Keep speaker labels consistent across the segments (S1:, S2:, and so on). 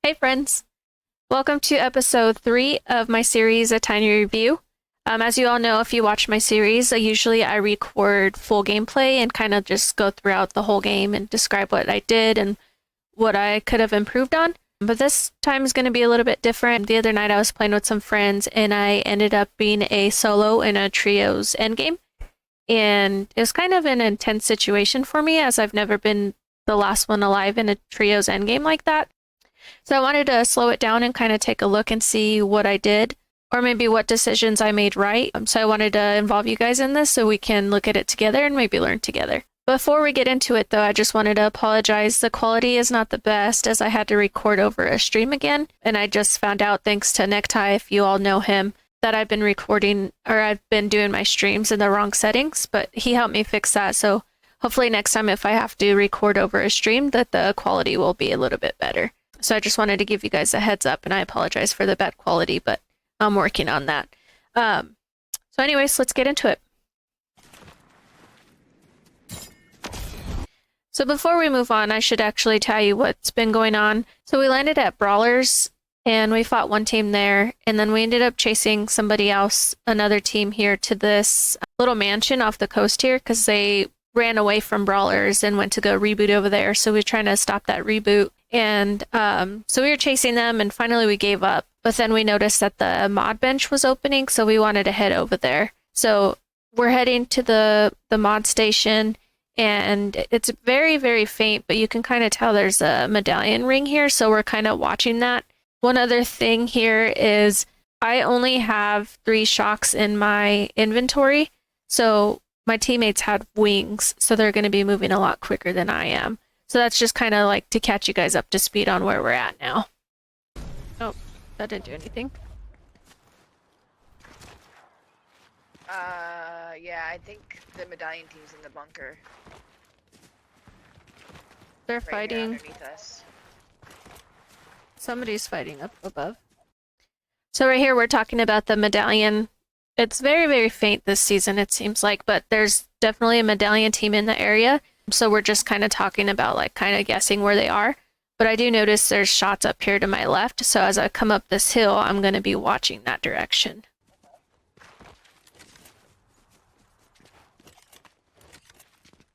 S1: Hey friends, welcome to episode 3 of my series A Tiny Review. As you all know, if you watch my series, usually I record full gameplay and kind of just go throughout the whole game and describe what I did and what I could have improved on. But this time is going to be a little bit different. The other night I was playing with some friends and I ended up being a solo in a Trios Endgame. And it was kind of an intense situation for me as I've never been the last one alive in a Trios Endgame like that. So I wanted to slow it down and kind of take a look and see what I did, or maybe what decisions I made right. So I wanted to involve you guys in this so we can look at it together and maybe learn together. Before we get into it, though, I just wanted to apologize. The quality is not the best as I had to record over a stream again. And I just found out, thanks to Necktie, if you all know him, that I've been recording or I've been doing my streams in the wrong settings, but he helped me fix that. So hopefully next time if I have to record over a stream that the quality will be a little bit better. So I just wanted to give you guys a heads up, and I apologize for the bad quality, but I'm working on that. So anyways, let's get into it. So before we move on, I should actually tell you what's been going on. So we landed at Brawlers, and we fought one team there, and then we ended up chasing somebody else, another team here, to this little mansion off the coast here, because they ran away from Brawlers and went to go reboot over there. So we were trying to stop that reboot. And so we were chasing them, and finally we gave up. But then we noticed that the mod bench was opening, so we wanted to head over there. So we're heading to the mod station, and it's very, very faint, but you can kind of tell there's a medallion ring here, so we're kind of watching that. One other thing here is I only have 3 shocks in my inventory, so my teammates had wings, so they're going to be moving a lot quicker than I am. So that's just kind of like to catch you guys up to speed on where we're at now. Oh, that didn't do anything.
S2: Yeah, I think the medallion team's in the bunker.
S1: They're
S2: Right
S1: fighting.
S2: here underneath us.
S1: Somebody's fighting up above. So right here we're talking about the medallion. It's very, very faint this season, it seems like, but there's definitely a medallion team in the area. So we're just kind of talking about like kind of guessing where they are. But I do notice there's shots up here to my left. So as I come up this hill, I'm going to be watching that direction.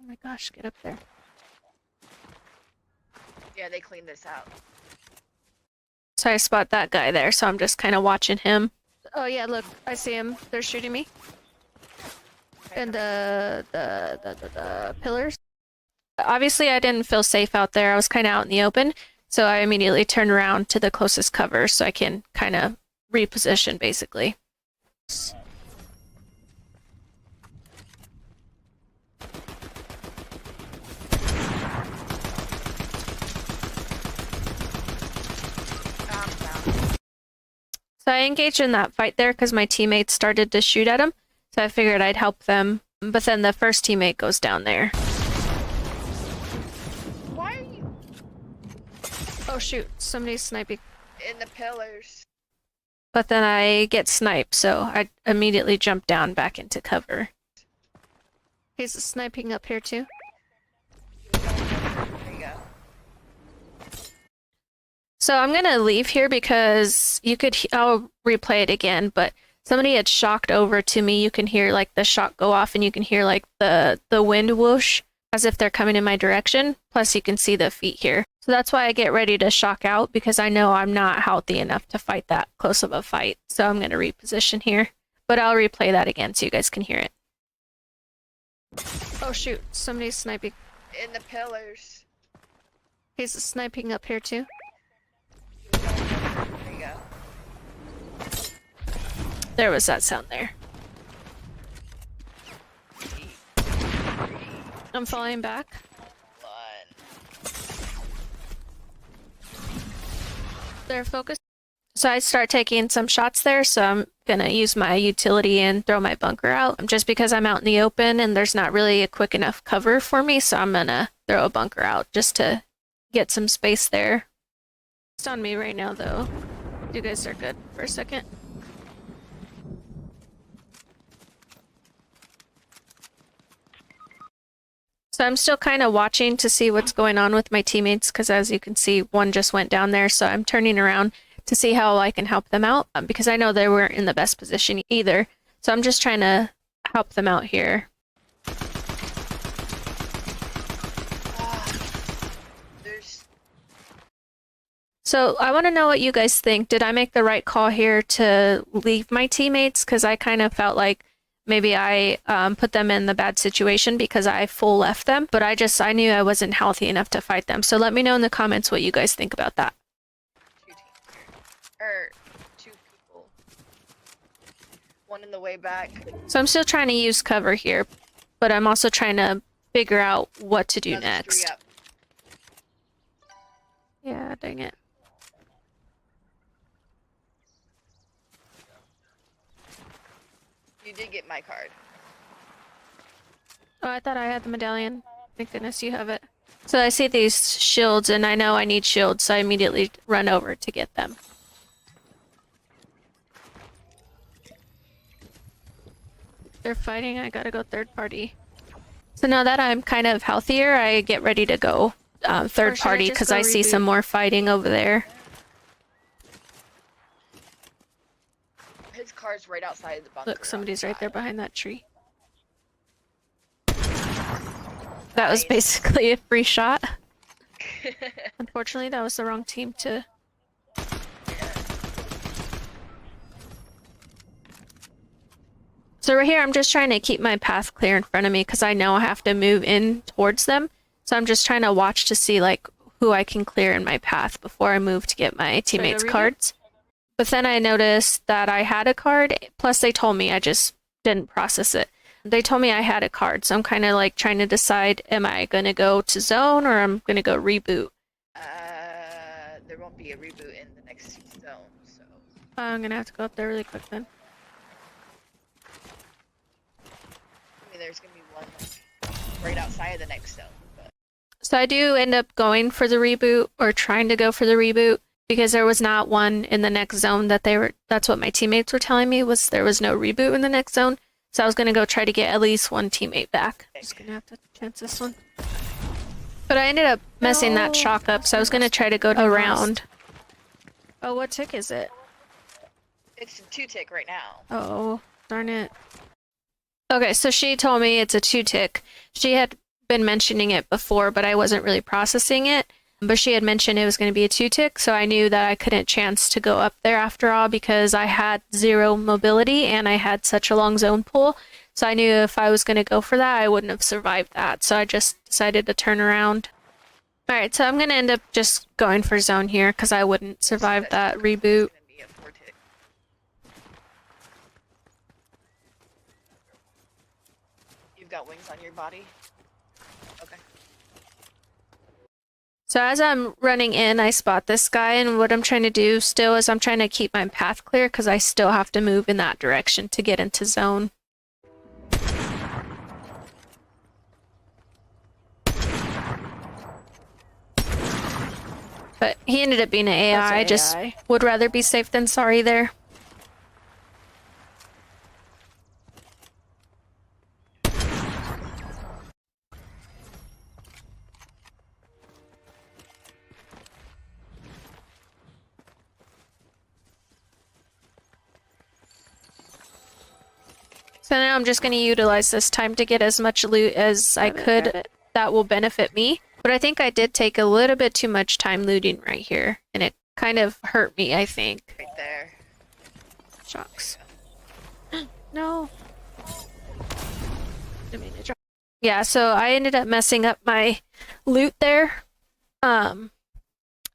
S1: Oh my gosh, get up there.
S2: Yeah, they cleaned this out.
S1: So I spot that guy there, so I'm just kind of watching him. Oh yeah, look, I see him. They're shooting me. And the pillars. Obviously, I didn't feel safe out there. I was kind of out in the open, so I immediately turned around to the closest cover so I can kind of reposition, basically. So I engaged in that fight there because my teammates started to shoot at him, so I figured I'd help them. But then the first teammate goes down there.
S2: Why are you
S1: Oh shoot, somebody's sniping.
S2: in the pillars?
S1: But then I get sniped, so I immediately jump down back into cover. He's sniping up here too.
S2: There you go.
S1: So I'm gonna leave here because I'll replay it again, but somebody had shocked over to me. You can hear like the shock go off and you can hear like the wind whoosh as if they're coming in my direction. Plus you can see the feet here. So that's why I get ready to shock out because I know I'm not healthy enough to fight that close of a fight. So I'm gonna reposition here, but I'll replay that again so you guys can hear it. Oh shoot, somebody's sniping.
S2: In the pillars.
S1: He's sniping up here too.
S2: There you go.
S1: There was that sound there. I'm falling back. They're focused. So I start taking some shots there, so I'm gonna use my utility and throw my bunker out. Just because I'm out in the open and there's not really a quick enough cover for me, so I'm gonna throw a bunker out just to get some space there. It's on me right now though. You guys are good for a second. So I'm still kind of watching to see what's going on with my teammates because as you can see, one just went down there. So I'm turning around to see how I can help them out because I know they weren't in the best position either. So I'm just trying to help them out here. So I want to know what you guys think. Did I make the right call here to leave my teammates? Because I kind of felt like maybe I put them in the bad situation because I full left them, but I knew I wasn't healthy enough to fight them. So let me know in the comments what you guys think about that.
S2: Two people. One in the way back.
S1: So I'm still trying to use cover here, but I'm also trying to figure out what to do next. Yeah, dang it.
S2: You did get my card.
S1: Oh, I thought I had the medallion. Thank goodness you have it. So I see these shields, and I know I need shields, so I immediately run over to get them. They're fighting, I gotta go third party. So now that I'm kind of healthier, I get ready to go third party because I see some more fighting over there.
S2: His car's right outside the bunker.
S1: Look, somebody's right there behind that tree. That was basically a free shot. Unfortunately, that was the wrong team to... So right here, I'm just trying to keep my path clear in front of me because I know I have to move in towards them. So I'm just trying to watch to see like who I can clear in my path before I move to get my teammates' cards. But then I noticed that I had a card, plus they told me, I just didn't process it. They told me I had a card, so I'm kind of like trying to decide, am I going to go to zone or I'm going to go reboot?
S2: There won't be a reboot in the next zone, so...
S1: I'm going to have to go up there really quick then.
S2: I mean, there's going to be one right outside of the next zone, but...
S1: So I do end up going for the reboot, or trying to go for the reboot. Because there was not one in the next zone that's what my teammates were telling me, was there was no reboot in the next zone. So I was going to go try to get at least one teammate back. Just going to have to chance this one. But I ended up messing that shock up, so I was going to try to go around. Oh, what tick is it?
S2: It's a 2-tick right now.
S1: Oh, darn it. Okay, so she told me it's a 2-tick. She had been mentioning it before, but I wasn't really processing it. But she had mentioned it was going to be a 2-tick, so I knew that I couldn't chance to go up there after all because I had 0 mobility and I had such a long zone pool. So I knew if I was going to go for that, I wouldn't have survived that. So I just decided to turn around. Alright, so I'm going to end up just going for zone here because I wouldn't survive that reboot.
S2: You've got wings on your body? Okay.
S1: So as I'm running in, I spot this guy, and what I'm trying to do still is I'm trying to keep my path clear because I still have to move in that direction to get into zone. But he ended up being an AI. I just would rather be safe than sorry there. So now I'm just going to utilize this time to get as much loot as I could that will benefit me. But I think I did take a little bit too much time looting right here, and it kind of hurt me, I think.
S2: Right there.
S1: Shocks. No. Didn't mean to drop. Yeah, so I ended up messing up my loot there.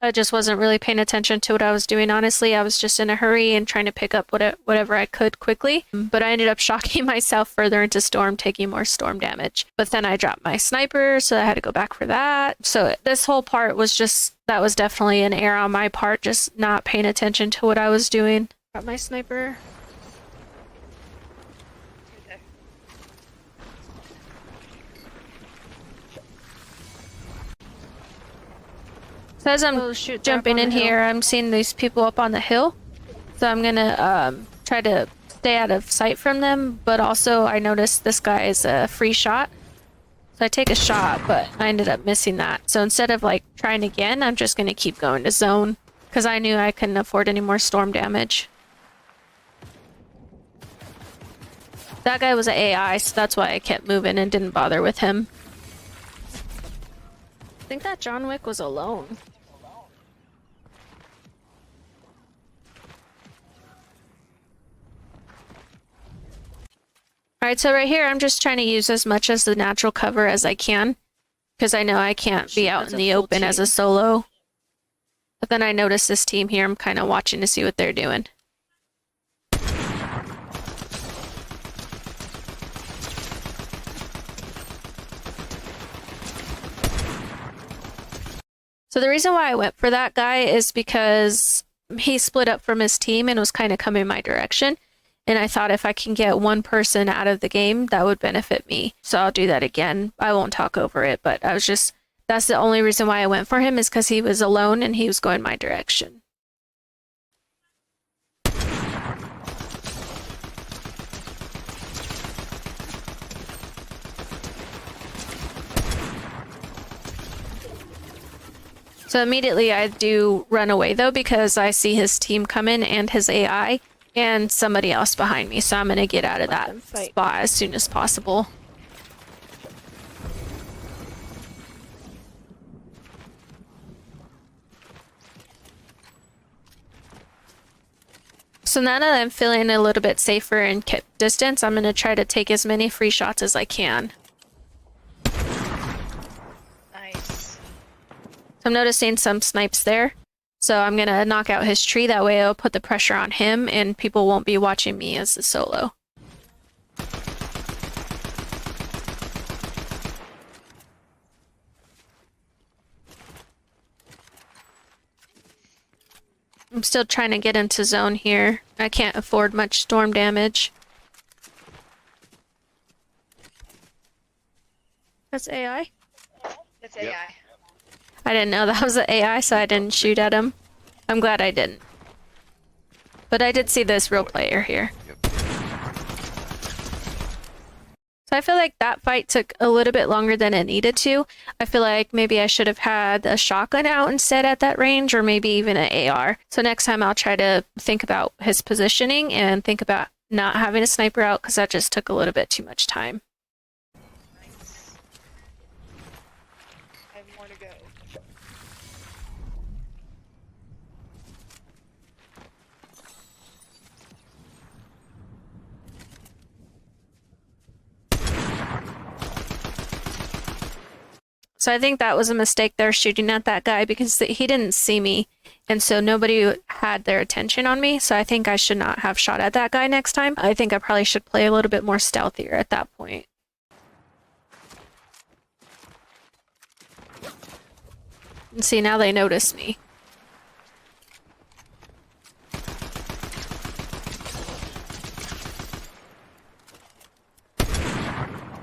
S1: I just wasn't really paying attention to what I was doing, honestly. I was just in a hurry and trying to pick up whatever I could quickly. But I ended up shocking myself further into storm, taking more storm damage. But then I dropped my sniper, so I had to go back for that. So this whole part was just, that was definitely an error on my part, just not paying attention to what I was doing. Got my sniper. So as I'm jumping in here, I'm seeing these people up on the hill. So I'm gonna try to stay out of sight from them, but also I noticed this guy is a free shot. So I take a shot, but I ended up missing that. So instead of like trying again, I'm just gonna keep going to zone because I knew I couldn't afford any more storm damage. That guy was an AI, so that's why I kept moving and didn't bother with him. I think that John Wick was alone. Alright, so right here I'm just trying to use as much as the natural cover as I can because I know I can't be out in the open as a solo. But then I notice this team here, I'm kind of watching to see what they're doing. So the reason why I went for that guy is because he split up from his team and was kind of coming my direction. And I thought if I can get one person out of the game, that would benefit me. So I'll do that again. I won't talk over it, but that's the only reason why I went for him is because he was alone and he was going my direction. So immediately I do run away though because I see his team come in and his AI and somebody else behind me. So I'm going to get out of that spot as soon as possible. So now that I'm feeling a little bit safer and kept distance, I'm going to try to take as many free shots as I can. So I'm noticing some snipes there. So I'm going to knock out his tree. That way I'll put the pressure on him and people won't be watching me as a solo. I'm still trying to get into zone here. I can't afford much storm damage. That's AI?
S2: That's AI. Yep.
S1: I didn't know that was an AI, so I didn't shoot at him. I'm glad I didn't. But I did see this real player here. So I feel like that fight took a little bit longer than it needed to. I feel like maybe I should have had a shotgun out instead at that range, or maybe even an AR. So next time I'll try to think about his positioning and think about not having a sniper out because that just took a little bit too much time. So I think that was a mistake there shooting at that guy because he didn't see me. And so nobody had their attention on me. So I think I should not have shot at that guy next time. I think I probably should play a little bit more stealthier at that point. And see, now they notice me.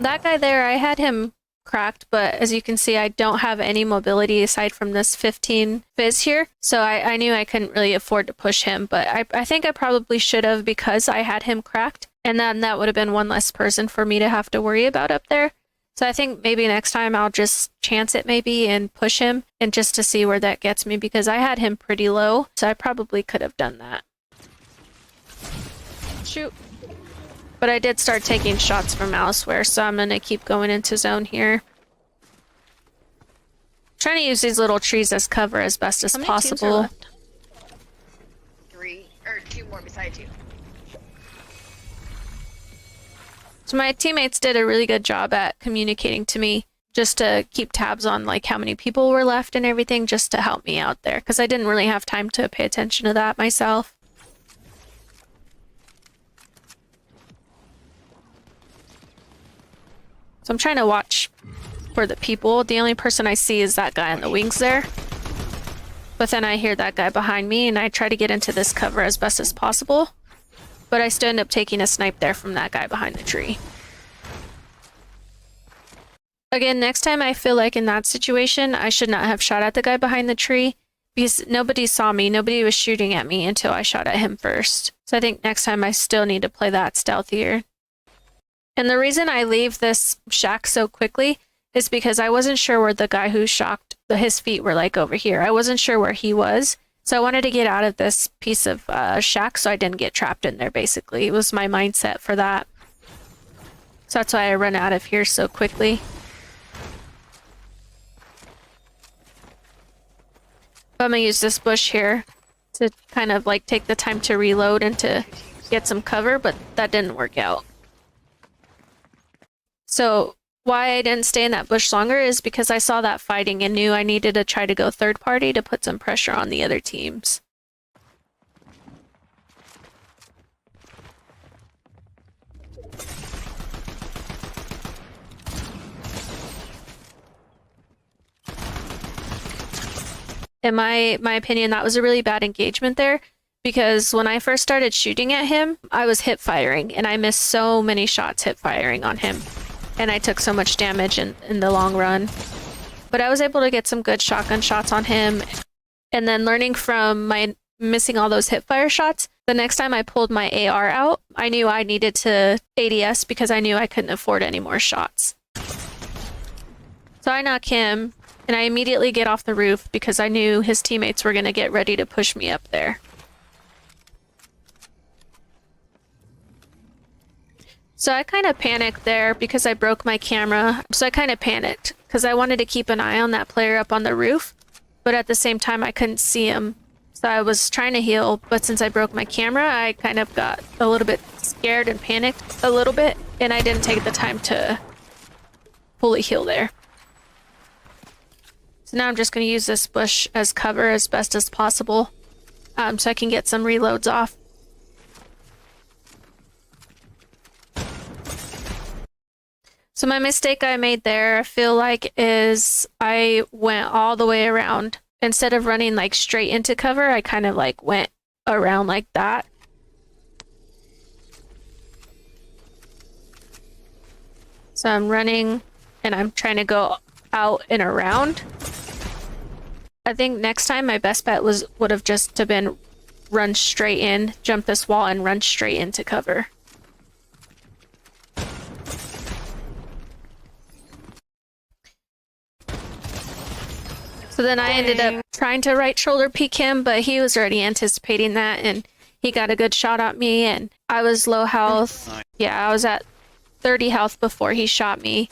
S1: That guy there, I had him cracked, but as you can see, I don't have any mobility aside from this 15 fizz here. So I knew I couldn't really afford to push him, but I think I probably should have because I had him cracked. And then that would have been one less person for me to have to worry about up there. So I think maybe next time I'll just chance it maybe and push him and just to see where that gets me because I had him pretty low. So I probably could have done that. Shoot. But I did start taking shots from elsewhere, so I'm going to keep going into zone here. Trying to use these little trees as cover as best as possible.
S2: 3 or 2 more beside you.
S1: So my teammates did a really good job at communicating to me just to keep tabs on like how many people were left and everything just to help me out there because I didn't really have time to pay attention to that myself. So I'm trying to watch for the people. The only person I see is that guy in the wings there. But then I hear that guy behind me and I try to get into this cover as best as possible. But I still end up taking a snipe there from that guy behind the tree. Again, next time I feel like in that situation, I should not have shot at the guy behind the tree because nobody saw me. Nobody was shooting at me until I shot at him first. So I think next time I still need to play that stealthier. And the reason I leave this shack so quickly is because I wasn't sure where the guy who shocked his feet were like over here. I wasn't sure where he was. So I wanted to get out of this piece of shack so I didn't get trapped in there, basically. It was my mindset for that. So that's why I run out of here so quickly. I'm gonna use this bush here to kind of like take the time to reload and to get some cover, but that didn't work out. So why I didn't stay in that bush longer is because I saw that fighting and knew I needed to try to go third party to put some pressure on the other teams. In my opinion, that was a really bad engagement there, because when I first started shooting at him, I was hip firing, and I missed so many shots hip firing on him, and I took so much damage in the long run. But I was able to get some good shotgun shots on him, and then learning from my missing all those hip fire shots, the next time I pulled my AR out, I knew I needed to ADS because I knew I couldn't afford any more shots. So I knock him, and I immediately get off the roof because I knew his teammates were going to get ready to push me up there. So I kind of panicked there because I broke my camera. So I kind of panicked because I wanted to keep an eye on that player up on the roof, but at the same time I couldn't see him. So I was trying to heal, but since I broke my camera, I kind of got a little bit scared and panicked a little bit, and I didn't take the time to fully heal there. So now I'm just going to use this bush as cover as best as possible, so I can get some reloads off. So my mistake I made there, I feel like, is I went all the way around. Instead of running like straight into cover, I kind of like went around like that. So I'm running and I'm trying to go out and around. I think next time my best bet would have just to been run straight in, jump this wall and run straight into cover. So then I ended up trying to right shoulder peek him, but he was already anticipating that, and he got a good shot at me, and I was low health. Yeah, I was at 30 health before he shot me,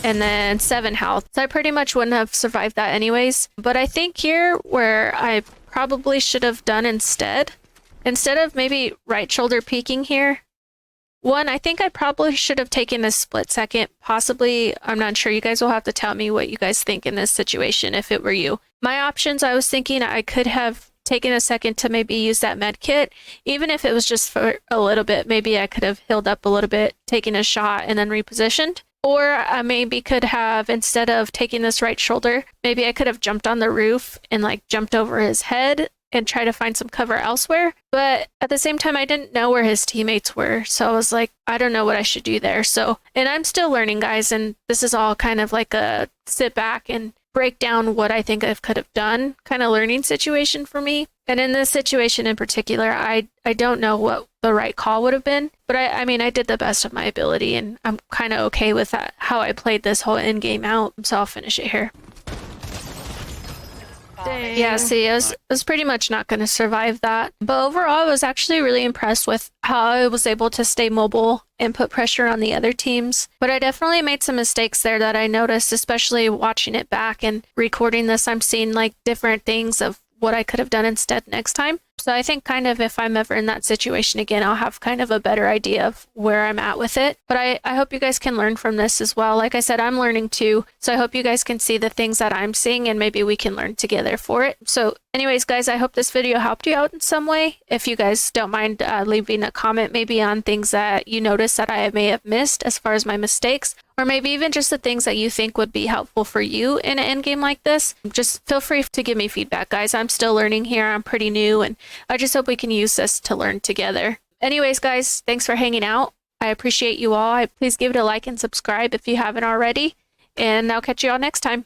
S1: and then 7 health. So I pretty much wouldn't have survived that anyways. But I think here where I probably should have done instead of maybe right shoulder peeking here, one, I think I probably should have taken a split second, possibly. I'm not sure. You guys will have to tell me what you guys think in this situation if it were you. My options, I was thinking I could have taken a second to maybe use that med kit, even if it was just for a little bit. Maybe I could have healed up a little bit, taken a shot, and then repositioned. Or I maybe could have, instead of taking this right shoulder, maybe I could have jumped on the roof and like jumped over his head and try to find some cover elsewhere. But at the same time, I didn't know where his teammates were. So I was like, I don't know what I should do there. So, and I'm still learning, guys. And this is all kind of like a sit back and break down what I think I could have done kind of learning situation for me. And in this situation in particular, I don't know what the right call would have been. But I mean, I did the best of my ability, and I'm kind of okay with that, how I played this whole end game out. So I'll finish it here.
S2: Dang.
S1: Yeah, see, I was pretty much not going to survive that. But overall, I was actually really impressed with how I was able to stay mobile and put pressure on the other teams. But I definitely made some mistakes there that I noticed, especially watching it back and recording this. I'm seeing like different things of what I could have done instead next time. So I think kind of if I'm ever in that situation again, I'll have kind of a better idea of where I'm at with it. But I hope you guys can learn from this as well. Like I said, I'm learning too. So I hope you guys can see the things that I'm seeing and maybe we can learn together for it. So anyways, guys, I hope this video helped you out in some way. If you guys don't mind leaving a comment maybe on things that you noticed that I may have missed as far as my mistakes, or maybe even just the things that you think would be helpful for you in an end game like this, just feel free to give me feedback, guys. I'm still learning here. I'm pretty new, and I just hope we can use this to learn together. Anyways, guys, thanks for hanging out. I appreciate you all. Please give it a like and subscribe if you haven't already, and I'll catch you all next time.